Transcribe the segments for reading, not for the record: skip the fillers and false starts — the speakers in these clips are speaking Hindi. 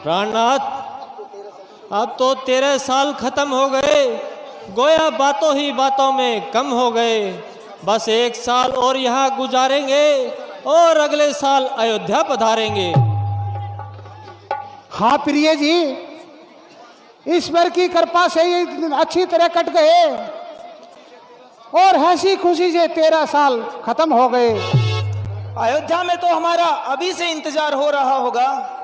प्राणनाथ, अब तो 13 साल खत्म हो गए, गोया बातों ही बातों में कम हो गए। बस 1 साल और यहाँ गुजारेंगे और अगले साल अयोध्या पधारेंगे। हाँ प्रिय जी, ईश्वर की कृपा से ये अच्छी तरह कट गए और हंसी खुशी से 13 साल खत्म हो गए। अयोध्या में तो हमारा अभी से इंतजार हो रहा होगा।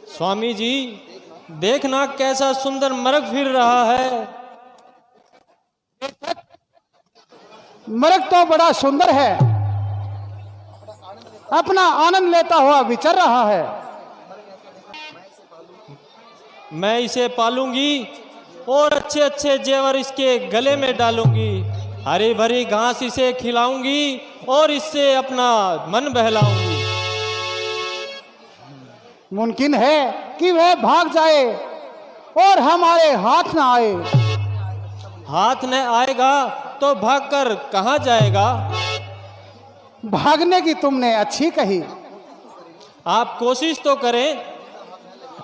स्वामी जी, देखना कैसा सुंदर मर्ग फिर रहा है। मर्ग तो बड़ा सुंदर है, अपना आनंद लेता हुआ विचर रहा है। मैं इसे पालूंगी और अच्छे अच्छे जेवर इसके गले में डालूंगी। हरी भरी घास इसे खिलाऊंगी और इससे अपना मन बहलाऊंगी। मुमकिन है कि वह भाग जाए और हमारे हाथ न आए। हाथ न आएगा तो भागकर कहाँ जाएगा? भागने की तुमने अच्छी कही। आप कोशिश तो करें,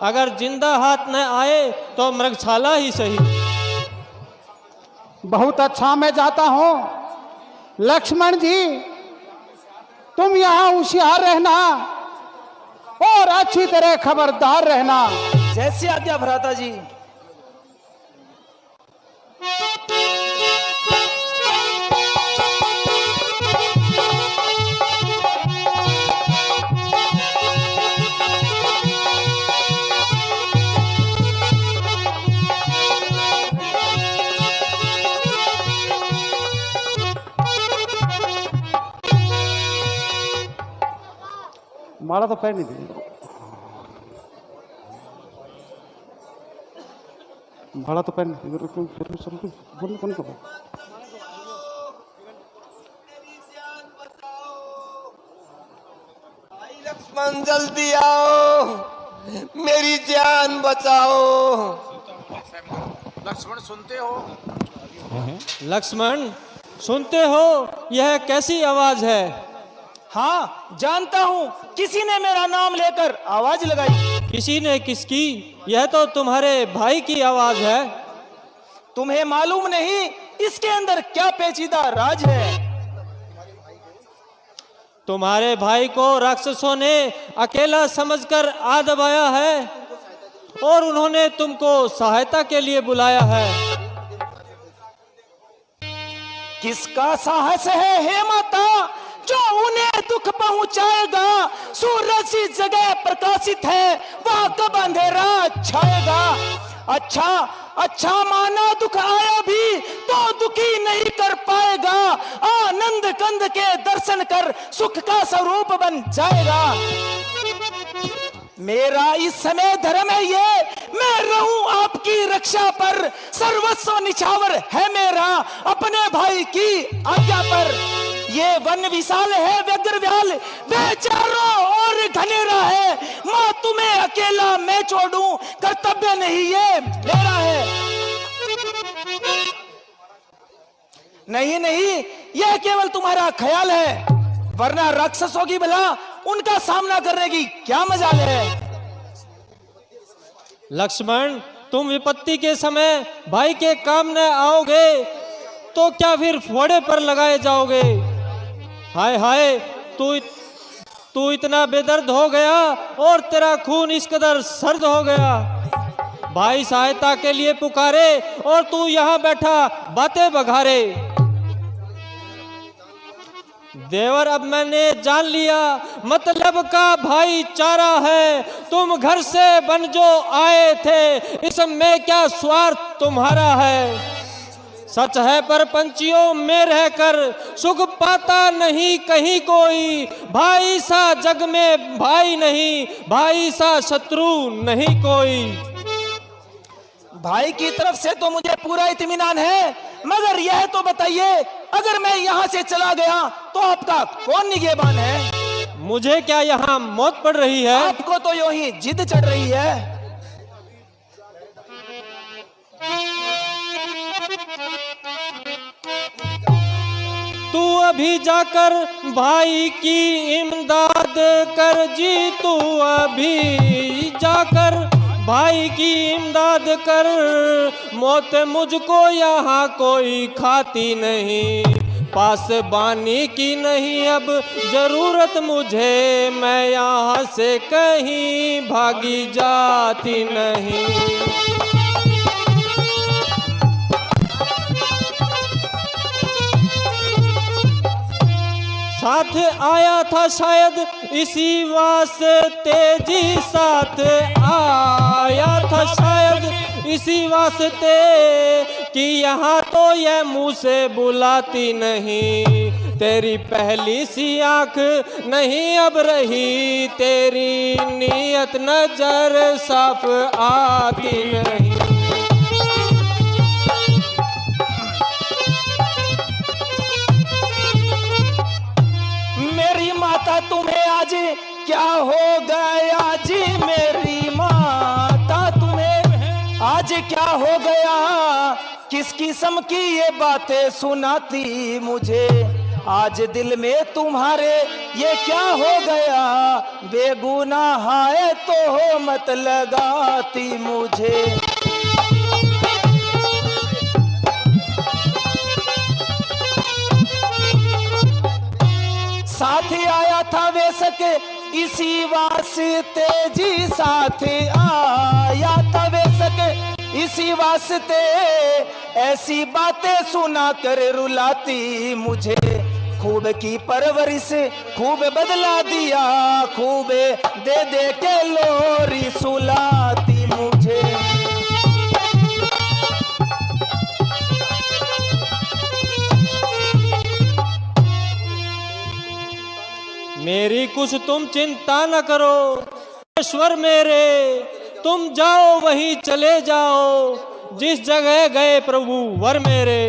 अगर जिंदा हाथ न आए तो मृगशाला ही सही। बहुत अच्छा, मैं जाता हूं। लक्ष्मण जी, तुम यहाँ होशियार रहना और अच्छी तरह खबरदार रहना। जैसी आज्ञा भ्राता जी। माला तो पहन नहीं दी, माला तो पहन लक्ष्मण जल्दी आओ, मेरी जान बचाओ। लक्ष्मण सुनते हो? लक्ष्मण सुनते हो, यह कैसी आवाज है? हाँ जानता हूँ, किसी ने मेरा नाम लेकर आवाज लगाई। किसी ने किसकी? यह तो तुम्हारे भाई की आवाज है। तुम्हें मालूम नहीं इसके अंदर क्या पेचीदा राज है। तुम्हारे भाई को राक्षसों ने अकेला समझकर आ दबाया है और उन्होंने तुमको सहायता के लिए बुलाया है। किसका साहस है हे माता, जो उन्हें दुख पहुंचाएगा? सूरज सी जगह प्रकाशित है, वहां कब अंधेरा छाएगा? अच्छा अच्छा, माना दुख आया भी तो दुखी नहीं कर पाएगा। आनंद कंद के दर्शन कर सुख का स्वरूप बन जाएगा। मेरा इस समय धर्म है ये, मैं रहूं आपकी रक्षा पर। सर्वस्व निछावर है मेरा अपने भाई की आज्ञा पर। ये वन विशाल है व्यग्र व्याल, बेचारों और घनेरा है। मां तुम्हें अकेला मैं छोड़ूं, कर्तव्य नहीं ये मेरा है। नहीं नहीं, यह केवल तुम्हारा ख्याल है, वरना राक्षसों की भला उनका सामना करने की क्या मजाल है। लक्ष्मण, तुम विपत्ति के समय भाई के काम न आओगे तो क्या फिर फोड़े पर लगाए जाओगे? हाय हाय, तू इतना बेदर्द हो गया और तेरा खून इस कदर सर्द हो गया। भाई सहायता के लिए पुकारे और तू यहाँ बैठा बातें बघारे। देवर, अब मैंने जान लिया मतलब का भाईचारा है। तुम घर से बन जो आए थे, इसमें क्या स्वार्थ तुम्हारा है? सच है पर पंछियों में रहकर सुख पाता नहीं कहीं कोई। भाई सा जग में भाई नहीं, भाई सा शत्रु नहीं कोई। भाई की तरफ से तो मुझे पूरा इत्मीनान है, मगर यह तो बताइए, अगर मैं यहाँ से चला गया तो आपका कौन निगहबान है? मुझे क्या यहाँ मौत पड़ रही है? आपको तो यूं ही जिद चढ़ रही है। तू अभी जाकर भाई की इमदाद कर जी, तू अभी जाकर भाई की इमदाद कर। मौत मुझको यहाँ कोई खाती नहीं, पासबानी की नहीं अब जरूरत मुझे, मैं यहाँ से कहीं भागी जाती नहीं। साथ आया था शायद इसी वास्ते जी, साथ आया था शायद इसी वास्ते कि यहाँ तो यह मुँह से बुलाती नहीं। तेरी पहली सी आँख नहीं अब रही, तेरी नीयत नजर साफ आती नहीं। तुम्हें आज क्या हो गया जी, मेरी माता तुम्हें आज क्या हो गया? किस किस्म की ये बातें सुनाती मुझे, आज दिल में तुम्हारे ये क्या हो गया? बेगुनाह है तो मत लगाती मुझे। साथ आया था बेशक इसी वास्ते जी, साथ आया था बेशक इसी वास्ते, ऐसी बातें सुना कर रुलाती मुझे। खूब की परवरिश खूब बदला दिया, खूब दे दे के लोरी सुलाती मुझे। मेरी कुछ तुम चिंता न करो ईश्वर मेरे, तुम जाओ वहीं चले जाओ जिस जगह गए प्रभु वर मेरे।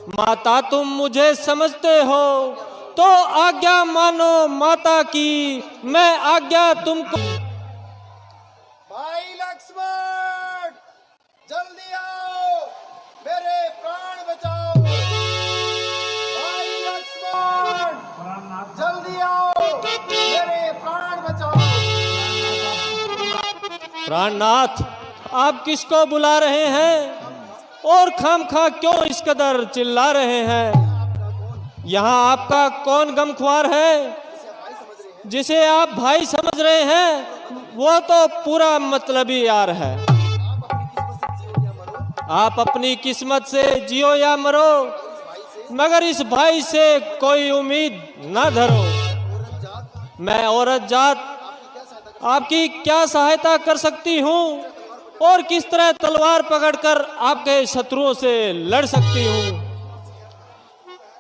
माता तुम मुझे समझते हो तो आज्ञा मानो माता की, मैं आज्ञा तुमको। भाई लक्ष्मण जल्दी आओ, मेरे प्राण बचाओ। भाई लक्ष्मण जल्दी आओ, मेरे प्राण बचाओ। प्राणनाथ आप किसको बुला रहे हैं और खामखा क्यों इस कदर चिल्ला रहे हैं? यहाँ आपका कौन गमख्वार है जिसे आप भाई समझ रहे हैं? वो तो पूरा मतलबी यार है। आप अपनी किस्मत से जियो या मरो, मगर इस भाई से कोई उम्मीद ना धरो। मैं औरत जात आपकी क्या सहायता कर सकती हूँ और किस तरह तलवार पकड़कर आपके शत्रुओं से लड़ सकती हूँ?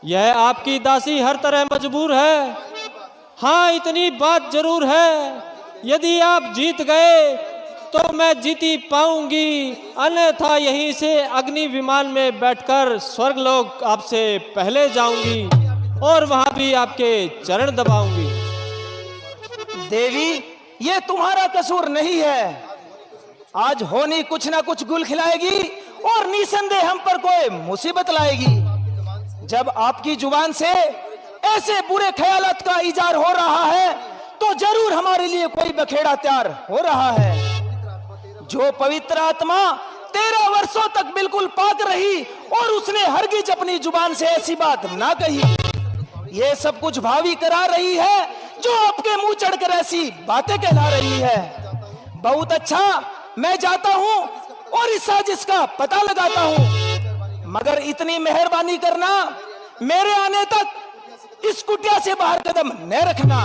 यह आपकी दासी हर तरह मजबूर है। हाँ इतनी बात जरूर है, यदि आप जीत गए तो मैं जीती पाऊंगी, अन्यथा यहीं से अग्नि विमान में बैठकर स्वर्गलोक आपसे पहले जाऊंगी और वहां भी आपके चरण दबाऊंगी। देवी ये तुम्हारा कसूर नहीं है, आज होनी कुछ ना कुछ गुल खिलाएगी और निसंदेह हम पर कोई मुसीबत लाएगी। जब आपकी जुबान से ऐसे बुरे ख्यालात का इजार हो रहा है तो जरूर हमारे लिए कोई बखेड़ा तैयार हो रहा है। जो पवित्र आत्मा 13 वर्षों तक बिल्कुल पाक रही और उसने हरगिज अपनी जुबान से ऐसी बात ना कही, ये सब कुछ भावी करा रही है जो आपके मुंह चढ़कर ऐसी बातें कहला रही है। बहुत अच्छा, मैं जाता हूं और इस साजिश का पता लगाता हूं, मगर इतनी मेहरबानी करना मेरे आने तक इस कुटिया से बाहर कदम न रखना।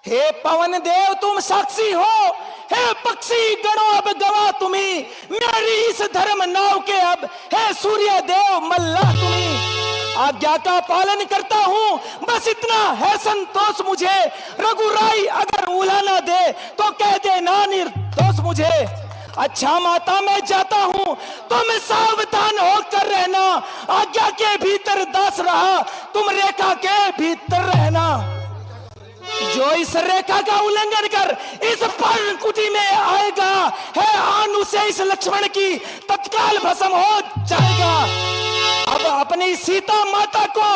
हे पवन देव तुम साक्षी हो, हे पक्षी गणों अब गवाह तुम्ही, मेरी इस धर्म नाव के अब हे सूर्य देव मल्लाह तुम्ही। आज्ञा का पालन करता हूं, बस इतना है संतोष मुझे। रघुराई अगर उलाना दे तो कह दे ना निर्दोष मुझे। अच्छा माता, मैं जाता हूं, तुम सावधान होकर रहना। आज्ञा के भीतर दास रहा, तुम रेखा के भीतर रहना। जो इस रेखा का उल्लंघन कर इस पर्णकुटी में आएगा, है आन उसे इस लक्ष्मण की तत्काल भस्म हो जाएगा। अब अपनी सीता माता को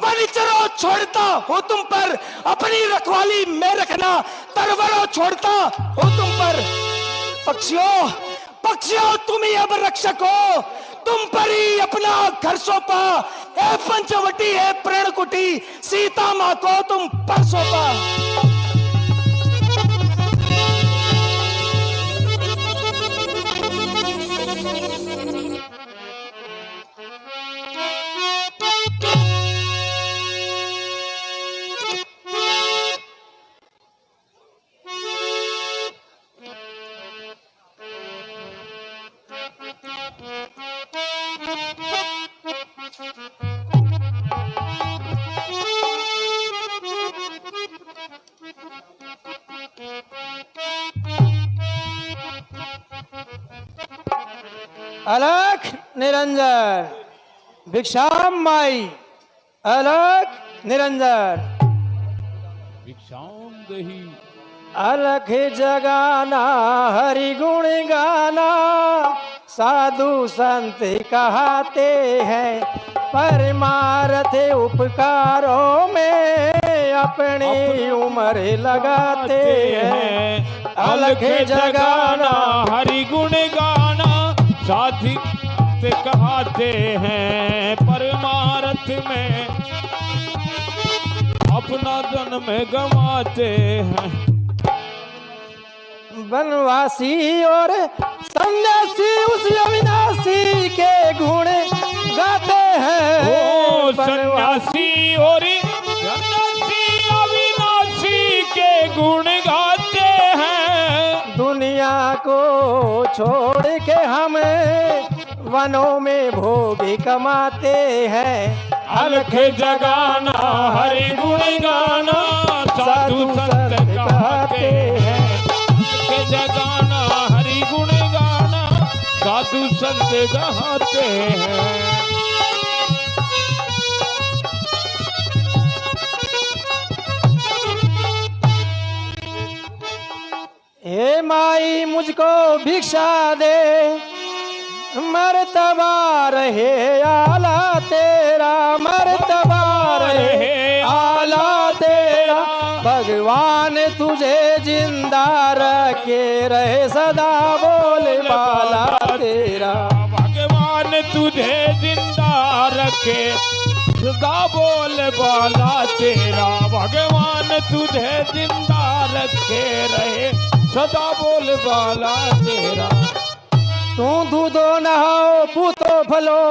वनिचरो छोड़ता हो तुम पर, अपनी रखवाली में रखना तरवरो छोड़ता हो तुम पर। पक्षियों पक्षियों, तुम ही अब रक्षक हो, तुम पर ही अपना घर सौंपा। ए पंचवटी, है प्रणकुटी, सीता माँ को तुम पर सौंपा। अलख निरंजन भिक्षाम माई, अलख निरंजन भिक्षाम दही। अलख जगाना हरि गुण गाना, साधु संत कहते हैं, परमार्थ उपकारों में अपनी उम्र लगाते हैं। अलख जगाना हरि गुण गाना, साधु कहते हैं, परमार्थ में अपना जन्म गंवाते हैं। वनवासी और सन्यासी उस अविनाशी के गुण गाते हैं। ओ सन्यासी और सन्यासी अविनाशी के गुण गाते हैं। दुनिया को छोड़ के हम वनों में भोग कमाते हैं। अलख जगाना हरि गुण गाना, साधु संत कहते हैं। अलख जगाना हरि गुण गाना, साधु संत कहते हैं। हे माई मुझको भिक्षा दे, मर्तबा रहे आला तेरा, मर्तबा रहे आला तेरा। भगवान तुझे जिंदा रखे, रहे सदा बोल बाला तेरा। भगवान तुझे जिंदा रखे, सदा बोल बाला तेरा। भगवान तुझे जिंदा रखे, रहे सदा बोल बाला तेरा। तू दूधो नहाओ पूतो फलो,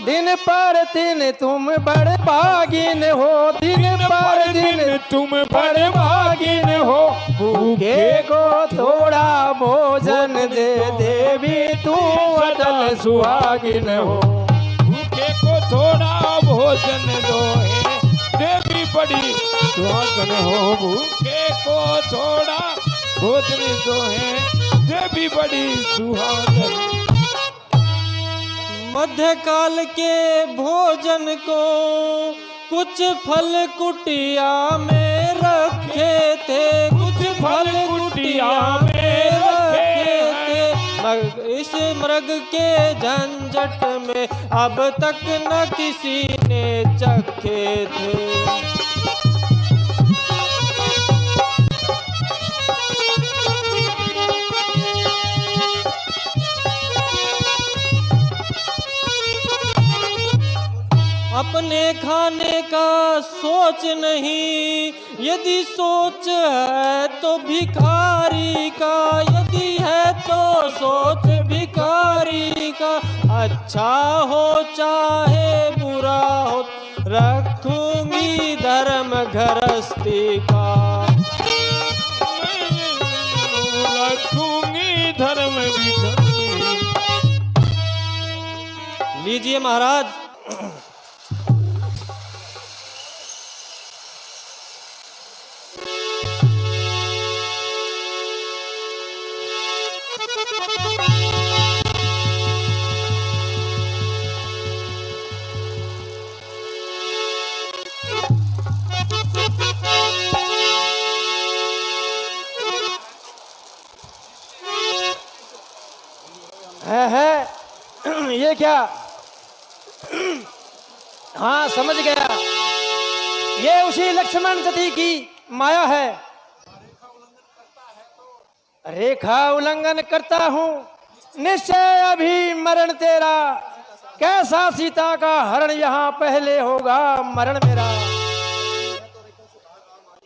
दिन पर दिन तुम बड़े भागिन हो, दिन पर दिन तुम बड़े भागिन हो। भूखे को थोड़ा भोजन दे, देवी तू अटल सुहागिन हो। भूखे को थोड़ा भोजन दो, हे देवी बड़ी सुहागन हो। भूखे को थोड़ा भोजन दो, हे देवी बड़ी सुहागन। मध्यकाल के भोजन को कुछ फल कुटिया में रखे थे, कुछ फल कुटिया में रखे थे। इस मृग के झंझट में अब तक न किसी ने चखे थे। अपने खाने का सोच नहीं, यदि सोच है तो भिखारी का, यदि है तो सोच भिखारी का। अच्छा हो चाहे बुरा हो, रखूंगी धर्म गृहस्थी का, रखूंगी धर्म भी। लीजिए महाराज। क्या? हाँ समझ गया, ये उसी लक्ष्मण जति की माया है। रेखा उल्लंघन करता हूँ, निश्चय अभी मरण तेरा। कैसा सीता का हरण, यहाँ पहले होगा मरण मेरा।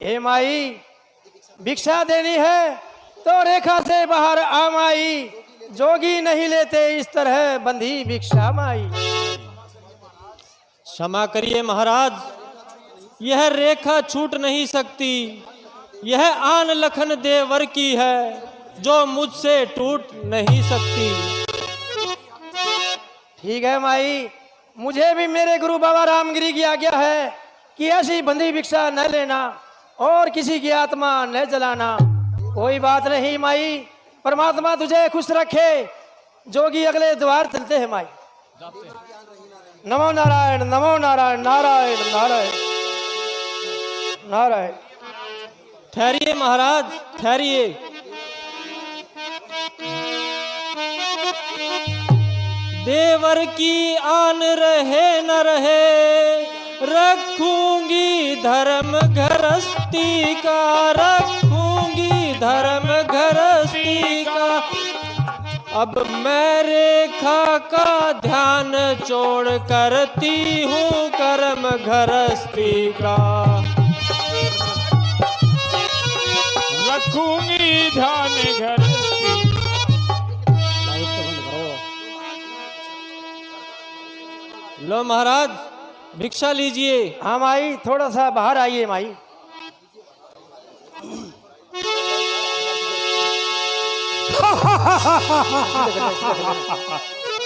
हे माई, भिक्षा देनी है तो रेखा से बाहर आ माई। जोगी नहीं लेते इस तरह बंधी भिक्षा माई। क्षमा करिए महाराज, यह रेखा छूट नहीं सकती। यह आन लखन देवर की है, जो मुझसे टूट नहीं सकती। ठीक है माई, मुझे भी मेरे गुरु बाबा रामगिरी की आज्ञा है कि ऐसी बंधी भिक्षा न लेना और किसी की आत्मा न जलाना। कोई बात नहीं माई, परमात्मा तुझे खुश रखे। जोगी अगले द्वार चलते हैं माई। नमो नारायण, नमो नारायण, नारायण नारायण नारायण। ठहरिए महाराज, ठहरिए। देवर की आन रहे न रहे, रखूंगी धर्म घरस्ती का, रखूंगी धर्म घरस्ती का। अब मैं रेखा का ध्यान छोड़ करती हूँ कर्म घरस्ती का। रखूंगी ध्यान घरस्ती। लो महाराज, भिक्षा लीजिए। हाँ माई, थोड़ा सा बाहर आइए माई।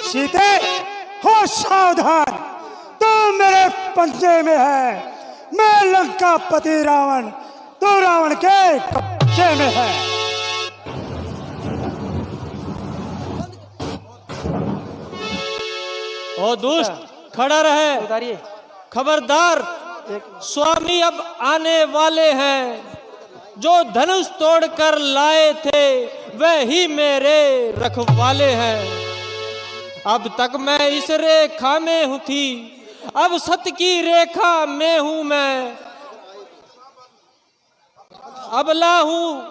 सीते हो सावधान, तू मेरे पंजे में है। मैं लंका पति रावण, तू रावण के कब्जे में है। ओ दुष्ट, खड़ा रहे। उतारिए। खबरदार, स्वामी अब आने वाले हैं। जो धनुष तोड़कर लाए थे वही मेरे रखवाले हैं। अब तक मैं इस रेखा में हूँ थी, अब सत्य की रेखा में हूँ मैं। अबला हूँ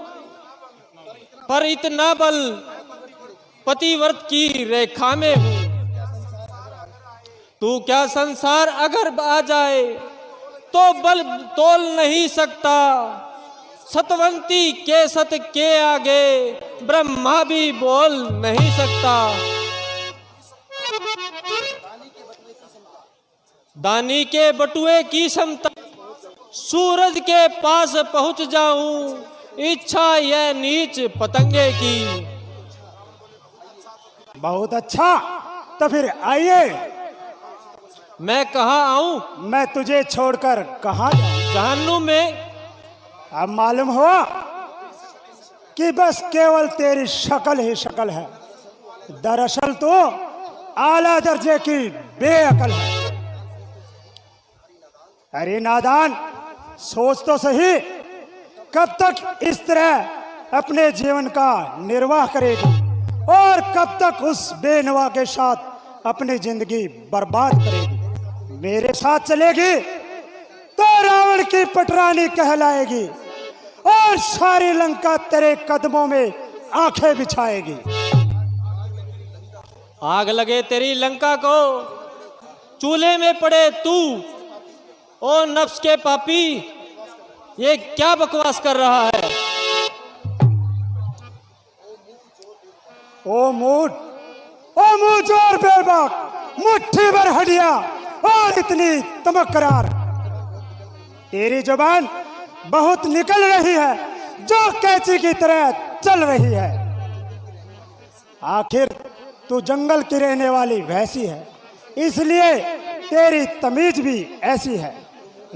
पर इतना बल, पतिव्रत की रेखा में हूँ। तू क्या संसार अगर आ जाए तो बल तोल नहीं सकता। सतवंती के सत के आगे ब्रह्मा भी बोल नहीं सकता। दानी के बटुए की क्षमता, सूरज के पास पहुंच जाऊं, इच्छा यह नीच पतंगे की। बहुत अच्छा, तो फिर आइए। मैं कहाँ आऊं? मैं तुझे छोड़कर कहाँ जाऊं? जहन्नुम में। अब मालूम हुआ कि बस केवल तेरी शक्ल ही शक्ल है, दरअसल तो आला दर्जे की बेअकल है। अरे नादान, सोच तो सही, कब तक इस तरह अपने जीवन का निर्वाह करेगी और कब तक उस बेनवा के साथ अपनी जिंदगी बर्बाद करेगी। मेरे साथ चलेगी तो रावण की पटरानी कहलाएगी और सारी लंका तेरे कदमों में आंखें बिछाएगी। आग लगे तेरी लंका को, चूल्हे में पड़े तू। ओ नफ्स के पापी, ये क्या बकवास कर रहा है? ओ मूठ और बेबाक, मुट्ठी भर हड्डियां और इतनी तमकरार। तेरी जुबान बहुत निकल रही है, जो कैंची की तरह चल रही है। आखिर तू जंगल की रहने वाली भैंसी है, इसलिए तेरी तमीज भी ऐसी है।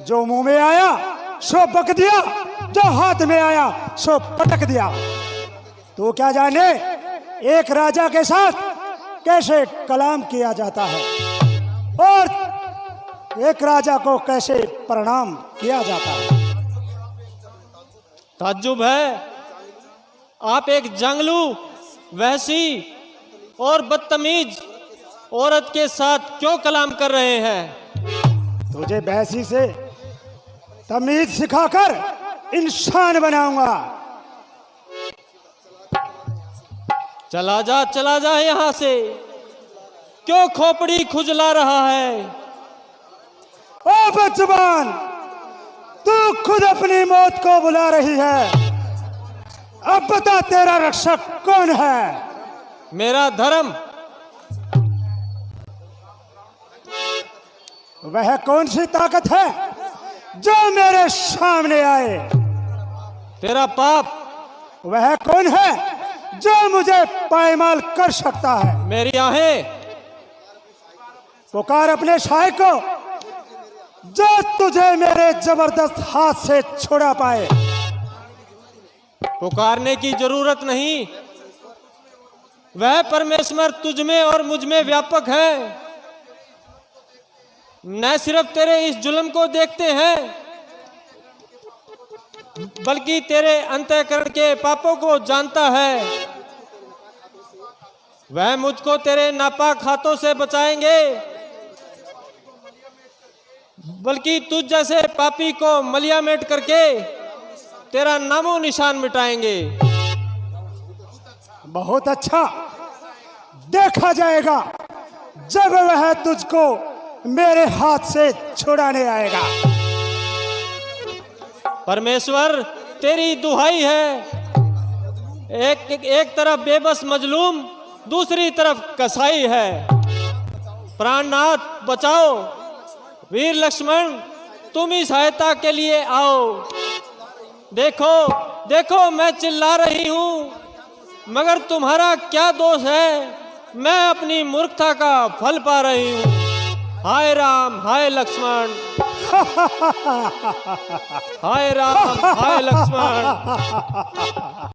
जो मुंह में आया सो बक दिया, जो हाथ में आया सो पटक दिया। तू क्या जाने एक राजा के साथ कैसे कलाम किया जाता है और एक राजा को कैसे प्रणाम किया जाता है। ताज्जुब है, आप एक जंगलू, वहशी और बदतमीज औरत के साथ क्यों कलाम कर रहे हैं? तुझे बैसी से तमीज सिखाकर इंसान बनाऊंगा। चला जा यहाँ से। क्यों खोपड़ी खुजला रहा है? ओ बदजुबान, तू खुद अपनी मौत को बुला रही है। अब बता, तेरा रक्षक कौन है? मेरा धर्म। वह कौन सी ताकत है जो मेरे सामने आए? तेरा पाप। वह कौन है जो मुझे पायमाल कर सकता है? मेरी आहें। पुकार अपने शाह को जो तुझे मेरे जबरदस्त हाथ से छुड़ा पाए। पुकारने की जरूरत नहीं, वह परमेश्वर तुझ में और मुझ में व्यापक है। न सिर्फ तेरे इस जुल्म को देखते हैं, बल्कि तेरे अंतःकरण के पापों को जानता है। वह मुझको तेरे नापाक हाथों से बचाएंगे, बल्कि तुझ जैसे पापी को मलियामेट करके तेरा नामो निशान मिटाएंगे। बहुत अच्छा, देखा जाएगा जब वह तुझको मेरे हाथ से छुड़ाने आएगा। परमेश्वर, तेरी दुहाई है। एक तरफ बेबस मजलूम, दूसरी तरफ कसाई है। प्राणनाथ बचाओ। वीर लक्ष्मण, तुम ही सहायता के लिए आओ। देखो मैं चिल्ला रही हूँ, मगर तुम्हारा क्या दोष है? मैं अपनी मूर्खता का फल पा रही हूँ। हाय राम, हाय लक्ष्मण। हाय राम, हाय लक्ष्मण।